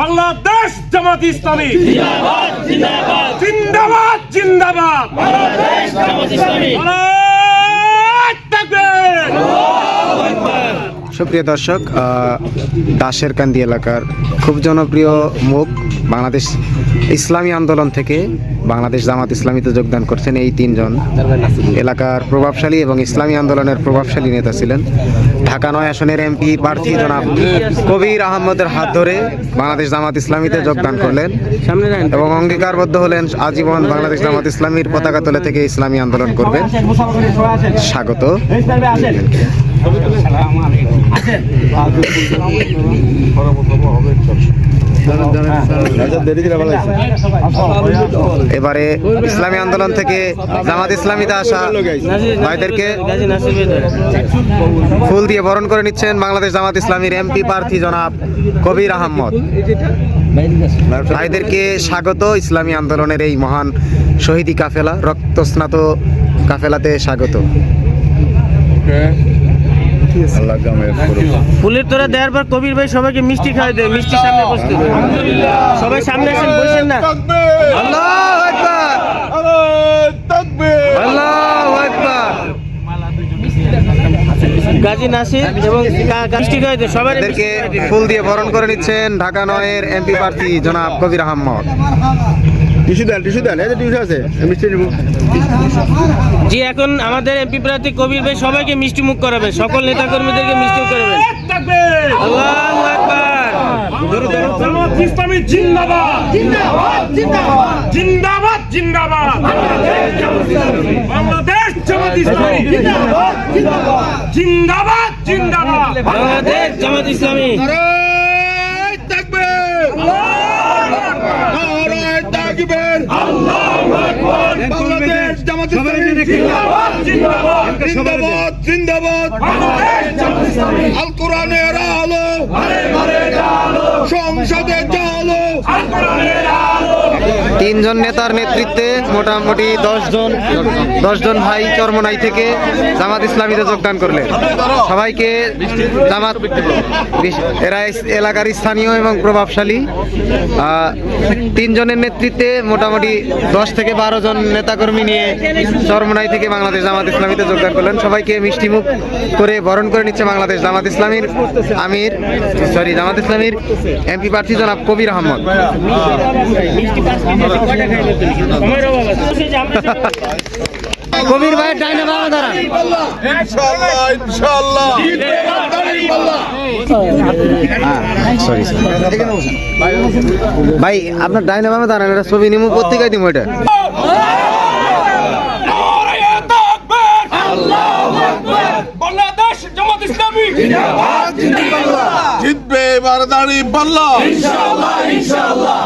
বাংলাদেশ জামাত ইসলামী জিন্দাবাদ জিন্দাবাদ জিন্দাবাদ জিন্দাবাদ বাংলাদেশ জামাত ইসলামী সুপ্রিয় দর্শক, দাসের কান্দি এলাকার খুব জনপ্রিয় মুখ বাংলাদেশ ইসলামী আন্দোলন থেকে বাংলাদেশ জামাত ইসলামীতে যোগদান করছেন এই তিনজন এলাকার প্রভাবশালী এবং ইসলামী আন্দোলনের প্রভাবশালী নেতা ছিলেন। ঢাকা ৯ আসনের এমপি প্রার্থী জনাব কবির আহমদের হাত ধরে বাংলাদেশ জামাত ইসলামীতে যোগদান করলেন এবং অঙ্গীকারবদ্ধ হলেন আজীবন বাংলাদেশ জামাত ইসলামীর পতাকা তলে থেকে ইসলামী আন্দোলন করবেন। স্বাগত। এবারে ইসলামী আন্দোলন থেকে জামাত ইসলামীতে আসা ভাইদেরকে ফুল দিয়ে বরণ করে নিচ্ছেন বাংলাদেশ জামাত ইসলামীর এমপি প্রার্থী জনাব কবির আহমদ। ভাইদেরকে স্বাগত ইসলামী আন্দোলনের এই মহান শহীদি কাফেলা, রক্তস্নাত কাফেলাতে স্বাগত। ফুলের তোরা দেওয়ার পর কবির ভাই সবাইকে মিষ্টি খাওয়াই দেয়। মিষ্টি সামনে বসতে সবাই সামনে আসেন, বসেন না। আল্লাহু আকবার, আল্লাহু আকবার। গাজী নাসির এবং মিষ্টি খাওয়াই দেয় সবাই। এদেরকে ফুল দিয়ে বরণ করে নিচ্ছেন ঢাকা ৯-এর এমপি প্রার্থী জনাব কবির আহমদ। জি, এখন আমাদের এমপি প্রার্থী কবির ভাই সবাইকে মিষ্টি মুখ করাবে, সকল নেতা কর্মীদেরকে মিষ্টি মুখ করাবেন। আল্লাহু আকবার। জামাত ইসলামী জিন্দাবাদ জিন্দাবাদ জিন্দাবাদ জিন্দাবাদ জিন্দাবাদ বাংলাদেশ জামাত ইসলামী জিন্দাবাদ জিন্দাবাদ জিন্দাবাদ জিন্দাবাদ বাংলাদেশ জামাত ইসলামী। বাংলাদেশ জামাত ইসলামী জিন্দাবাদ জিন্দাবাদ জিন্দাবাদ জিন্দাবাদ বাংলাদেশ জামাত ইসলামী। আল কোরআনের আলো সংসদে আলো আল কোরআনের আলো। তিনজন নেতার নেতৃত্বে মোটামুটি 10 জন ভাই চরমনাই থেকে জামাত ইসলামীতে যোগদান করলেন। সবাইকে জামাত, এরা এলাকার স্থানীয় এবং প্রভাবশালী। তিনজনের নেতৃত্বে মোটামুটি 10 থেকে 12 জন নেতাকর্মী নিয়ে চরমনাই থেকে বাংলাদেশ জামাত ইসলামীতে যোগদান করলেন। সবাইকে মিষ্টিমুখ করে বরণ করে নিচ্ছে বাংলাদেশ জামাত ইসলামীর জামাত ইসলামীর এমপি প্রার্থী জনাব কবির আহমদ। কবির ভাইয়ের ডাইনে বামে দাঁড়ান। ইনশাআল্লাহ ইনশাআল্লাহ সরি ভাই, আপনার ডাইনে বামে দাঁড়ান, এটা ছবি নিমু, পত্রিকায় দিমু। এটা বাংলাদেশ জামাত ইসলামী জিন্দাবাদ জিন্দাবাদ জিতবে বারদারি পাল্লা ইনশাআল্লাহ ইনশাআল্লাহ।